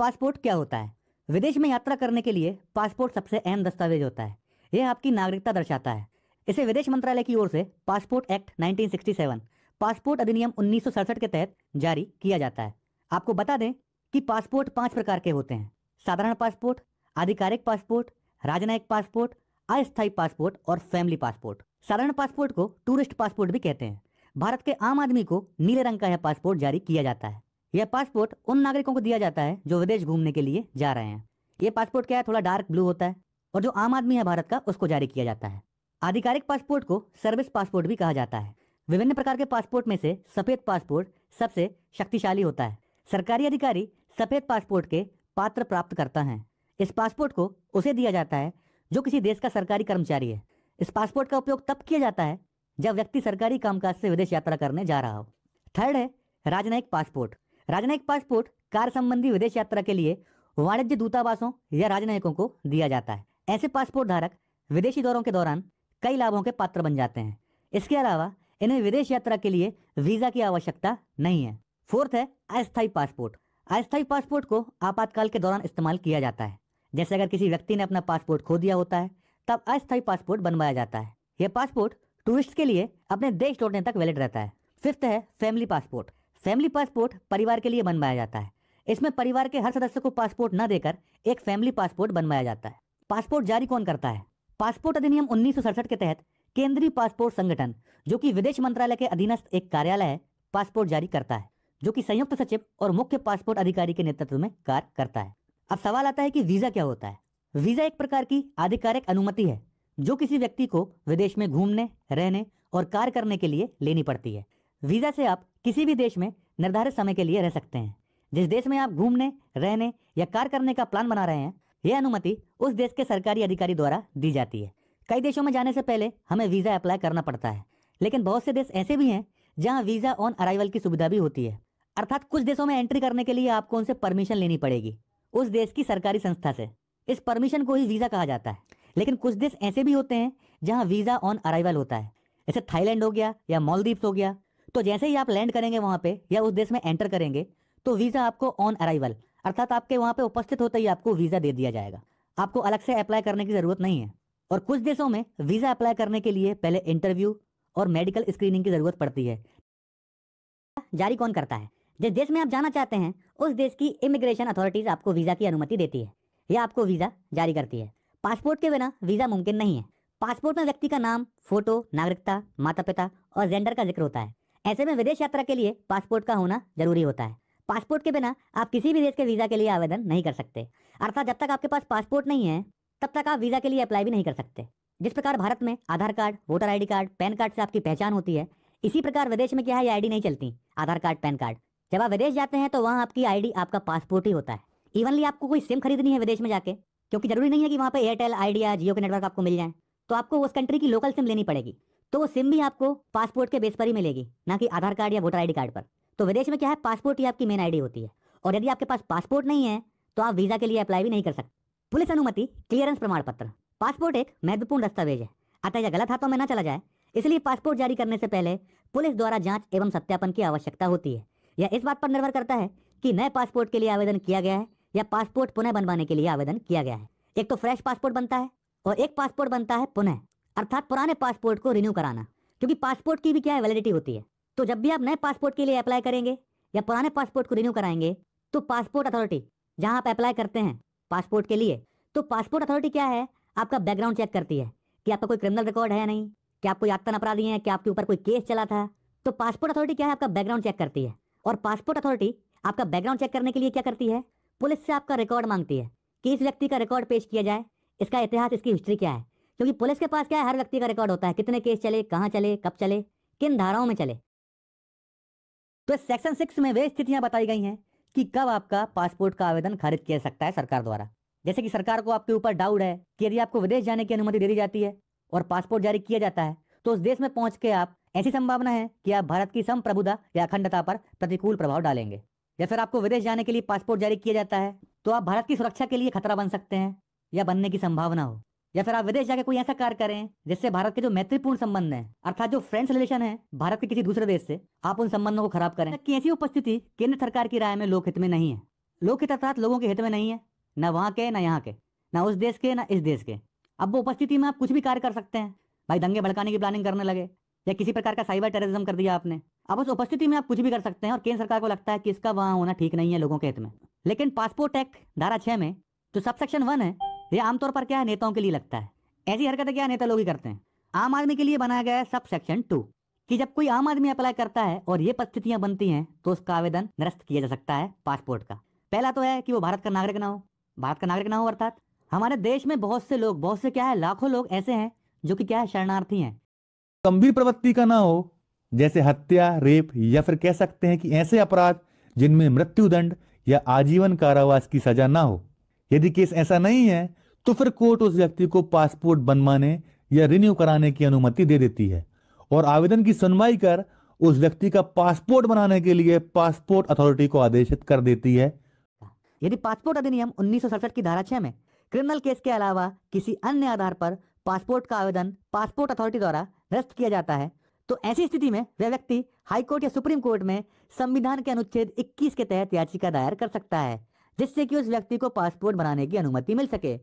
Passport क्या होता है? विदेश में यात्रा करने के लिए पासपोर्ट सबसे अहम दस्तावेज होता है। यह आपकी नागरिकता दर्शाता है। इसे विदेश मंत्रालय की ओर से पासपोर्ट एक्ट 1967, पासपोर्ट अधिनियम 1967 के तहत जारी किया जाता है। आपको बता दें कि पासपोर्ट 5 प्रकार के होते हैं: साधारण पासपोर्ट, आधिकारिक पासपोर्ट, राजनयिक पासपोर्ट, अस्थायी पासपोर्ट और फैमिली पासपोर्ट। साधारण पासपोर्ट को टूरिस्ट पासपोर्ट भी कहते हैं। भारत के आम आदमी को नीले रंग का यह पासपोर्ट जारी किया जाता है। यह पासपोर्ट उन नागरिकों को दिया जाता है जो विदेश घूमने के लिए जा रहे हैं। यह पासपोर्ट क्या है, थोड़ा डार्क ब्लू होता है और जो आम आदमी है भारत का उसको जारी किया जाता है। आधिकारिक पासपोर्ट को सर्विस पासपोर्ट भी कहा जाता है। विभिन्न प्रकार के पासपोर्ट में से सफेद पासपोर्ट सबसे शक्तिशाली होता है। सरकारी अधिकारी सफेद पासपोर्ट के पात्र प्राप्त करता है। इस पासपोर्ट को उसे दिया जाता है जो किसी देश का सरकारी कर्मचारी है। इस पासपोर्ट का उपयोग तब किया जाता है जब व्यक्ति सरकारी कामकाज से विदेश यात्रा करने जा रहा हो। थर्ड है राजनयिक पासपोर्ट। राजनयिक पासपोर्ट कार्य संबंधी विदेश यात्रा के लिए वाणिज्य दूतावासों या राजनयिकों को दिया जाता है। ऐसे पासपोर्ट धारक विदेशी दौरों के दौरान कई लाभों के पात्र बन जाते हैं। इसके अलावा इन्हें विदेश यात्रा के लिए वीजा की आवश्यकता नहीं है। फोर्थ है अस्थायी पासपोर्ट। अस्थायी पासपोर्ट को आपातकाल के दौरान इस्तेमाल किया जाता है। जैसे अगर किसी व्यक्ति ने अपना पासपोर्ट खो दिया होता है तब अस्थायी पासपोर्ट बनवाया जाता है। यह पासपोर्ट टूरिस्ट के लिए अपने देश लौटने तक वैलिड रहता है। फिफ्थ है फैमिली पासपोर्ट। फैमिली पासपोर्ट परिवार के लिए बनवाया जाता है। इसमें परिवार के हर सदस्य को पासपोर्ट न देकर एक फैमिली पासपोर्ट बनवाया जाता है। पासपोर्ट जारी कौन करता है? पासपोर्ट अधिनियम 1967 के तहत केंद्रीय पासपोर्ट संगठन, जो कि विदेश मंत्रालय के अधीनस्थ एक कार्यालय है, पासपोर्ट जारी करता है, जो कि संयुक्त सचिव और मुख्य पासपोर्ट अधिकारी के नेतृत्व में कार्य करता है। अब सवाल आता है कि वीजा क्या होता है? वीजा एक प्रकार की आधिकारिक अनुमति है जो किसी व्यक्ति को विदेश में घूमने, रहने और कार्य करने के लिए लेनी पड़ती है। वीजा से आप किसी भी देश में निर्धारित समय के लिए रह सकते हैं। जिस देश में आप घूमने, रहने या कार्य करने का प्लान बना रहे हैं, यह अनुमति उस देश के सरकारी अधिकारी द्वारा दी जाती है। कई देशों में जाने से पहले हमें वीजा अप्लाई करना पड़ता है, लेकिन बहुत से देश ऐसे भी हैं जहां वीजा ऑन अराइवल की सुविधा भी होती है। अर्थात कुछ देशों में एंट्री करने के लिए आपको उनसे परमिशन लेनी पड़ेगी, उस देश की सरकारी संस्था से। इस परमिशन को ही वीजा कहा जाता है। लेकिन कुछ देश ऐसे भी होते हैं जहां वीजा ऑन अराइवल होता है, जैसे थाईलैंड हो गया या मालदीव्स हो गया। तो जैसे ही आप लैंड करेंगे वहां पे या उस देश में एंटर करेंगे तो वीजा आपको ऑन अराइवल, अर्थात आपके वहां पे उपस्थित होते ही आपको वीजा दे दिया जाएगा। आपको अलग से अप्लाई करने की जरूरत नहीं है। और कुछ देशों में वीजा अप्लाई करने के लिए पहले इंटरव्यू और मेडिकल स्क्रीनिंग की जरूरत पड़ती है। जारी कौन करता है? जिस देश में आप जाना चाहते हैं उस देश की इमिग्रेशन अथॉरिटीज आपको वीजा की अनुमति देती है या आपको वीजा जारी करती है। पासपोर्ट के बिना वीजा मुमकिन नहीं है। पासपोर्ट में व्यक्ति का नाम, फोटो, नागरिकता, माता पिता और जेंडर का जिक्र होता है। ऐसे में विदेश यात्रा के लिए पासपोर्ट का होना जरूरी होता है। पासपोर्ट के बिना आप किसी भी देश के वीजा के लिए आवेदन नहीं कर सकते। अर्थात जब तक आपके पास पासपोर्ट नहीं है तब तक आप वीजा के लिए अप्लाई भी नहीं कर सकते। जिस प्रकार भारत में Aadhaar card, voter ID card, PAN card से आपकी पहचान होती है, इसी प्रकार विदेश में क्या है, ये आईडी नहीं चलती, आधार कार्ड, पैन कार्ड। जब आप विदेश जाते हैं तो वहाँ आपकी आईडी आपका पासपोर्ट ही होता है। इवनली आपको कोई सिम खरीदनी है विदेश में जाके, क्योंकि जरूरी नहीं है कि वहाँ पे एयरटेल, आइडिया, जियो के नेटवर्क आपको मिल जाए, तो आपको उस कंट्री की लोकल सिम लेनी पड़ेगी। तो वो सिम भी आपको पासपोर्ट के बेस पर ही मिलेगी, ना कि आधार कार्ड या वोटर आईडी कार्ड पर। तो विदेश में क्या है, पासपोर्ट ही आपकी मेन आईडी होती है। और यदि आपके पास पासपोर्ट नहीं है तो आप वीजा के लिए अप्लाई भी नहीं कर सकते। पुलिस अनुमति, क्लियरेंस प्रमाण पत्र। पासपोर्ट एक महत्वपूर्ण दस्तावेज है, अतः यह गलत हाथों में न चला जाए, इसलिए पासपोर्ट जारी करने से पहले पुलिस द्वारा जांच एवं सत्यापन की आवश्यकता होती है। यह इस बात पर निर्भर करता है कि नए पासपोर्ट के लिए आवेदन किया गया है या पासपोर्ट पुनः बनवाने के लिए आवेदन किया गया है। एक तो फ्रेश पासपोर्ट बनता है और एक पासपोर्ट बनता है पुनः, अर्थात पुराने पासपोर्ट को रिन्यू कराना, क्योंकि पासपोर्ट की भी क्या है, वैलिडिटी होती है। तो जब भी आप नए पासपोर्ट के लिए अप्लाई करेंगे या पुराने पासपोर्ट को रिन्यू कराएंगे तो पासपोर्ट अथॉरिटी, जहां आप अप्लाई करते हैं पासपोर्ट के लिए, तो पासपोर्ट अथॉरिटी क्या है, आपका बैकग्राउंड चेक करती है कि आपका कोई क्रिमिनल रिकॉर्ड है या नहीं, कि आप कोई आतंक अपराधी हैं, कि आपके ऊपर कोई केस चला था। तो पासपोर्ट अथॉरिटी क्या है, आपका बैकग्राउंड चेक करती है। और पासपोर्ट अथॉरिटी आपका बैकग्राउंड चेक करने के लिए क्या करती है, पुलिस से आपका रिकॉर्ड मांगती है कि इस व्यक्ति का रिकॉर्ड पेश किया जाए, इसका इतिहास, इसकी हिस्ट्री क्या है। क्योंकि पुलिस के पास क्या है, हर व्यक्ति का रिकॉर्ड होता है, कितने केस चले, कहाँ चले, कब चले, किन धाराओं में चले। तो सेक्शन 6 में वे स्थितियां बताई गई हैं कि कब आपका पासपोर्ट का आवेदन खारिज किया जा सकता है सरकार द्वारा। जैसे कि सरकार को आपके ऊपर डाउट है कि यदि आपको विदेश जाने की अनुमति दे दी जाती है और पासपोर्ट जारी किया जाता है तो उस देश में पहुंच के आप, ऐसी संभावना है कि आप भारत की संप्रभुता या अखंडता पर प्रतिकूल प्रभाव डालेंगे। या फिर आपको विदेश जाने के लिए पासपोर्ट जारी किया जाता है तो आप भारत की सुरक्षा के लिए खतरा बन सकते हैं या बनने की संभावना हो। या फिर आप विदेश जाकर कोई ऐसा कार्य करें जिससे भारत के जो मैत्रीपूर्ण संबंध हैं, अर्थात जो फ्रेंड्स रिलेशन है भारत के किसी दूसरे देश से, आप उन संबंधों को खराब करें कि ऐसी उपस्थिति केंद्र सरकार की राय में लोकहित में नहीं है। लोकहित अर्थात लोगों के हित में नहीं है, ना वहाँ के ना यहाँ के, ना उस देश के ना इस देश के। अब वो उपस्थिति में आप कुछ भी कार्य कर सकते हैं। भाई दंगे भड़काने की प्लानिंग करने लगे या किसी प्रकार का साइबर टेररिज्म कर दिया आपने, अब उस उपस्थिति में आप कुछ भी कर सकते हैं और केंद्र सरकार को लगता है कि इसका वहाँ होना ठीक नहीं है लोगों के हित में। लेकिन पासपोर्ट एक्ट धारा 6 में जो सबसेक्शन 1 है, ये आमतौर पर क्या है, नेताओं के लिए लगता है। ऐसी हरकतें क्या नेता लोग ही करते हैं। आम आदमी के लिए बनाया गया है सबसेक्शन 2 कि जब कोई आम आदमी अप्लाई करता है और ये परिस्थितियां बनती हैं तो उसका आवेदन निरस्त किया जा सकता है पासपोर्ट का। पहला तो है कि वो भारत का नागरिक ना हो। भारत का नागरिक ना हो अर्थात हमारे देश में बहुत से लोग, बहुत से क्या है, लाखों लोग ऐसे हैं जो कि क्या है, शरणार्थी हैं। गंभीर प्रवृत्ति का ना हो, जैसे हत्या, रेप, या फिर कह सकते हैं कि ऐसे अपराध जिनमें मृत्युदंड या आजीवन कारावास की सजा ना हो। यदि केस ऐसा नहीं है तो फिर कोर्ट उस व्यक्ति को पासपोर्ट बनवाने या रिन्यू कराने की अनुमति दे देती है और आवेदन की सुनवाई कर उस व्यक्ति का पासपोर्ट बनाने के लिए पासपोर्ट अथॉरिटी को आदेशित कर देती है। यदि पासपोर्ट अधिनियम 1967 की धारा 6 में क्रिमिनल केस के अलावा किसी अन्य आधार पर पासपोर्ट का आवेदन पासपोर्ट अथॉरिटी द्वारा निरस्त किया जाता है तो ऐसी स्थिति में वह व्यक्ति हाईकोर्ट या सुप्रीम कोर्ट में संविधान के अनुच्छेद 21 के तहत याचिका दायर कर सकता है, जिससे कि उस व्यक्ति को पासपोर्ट बनाने की अनुमति मिल सके।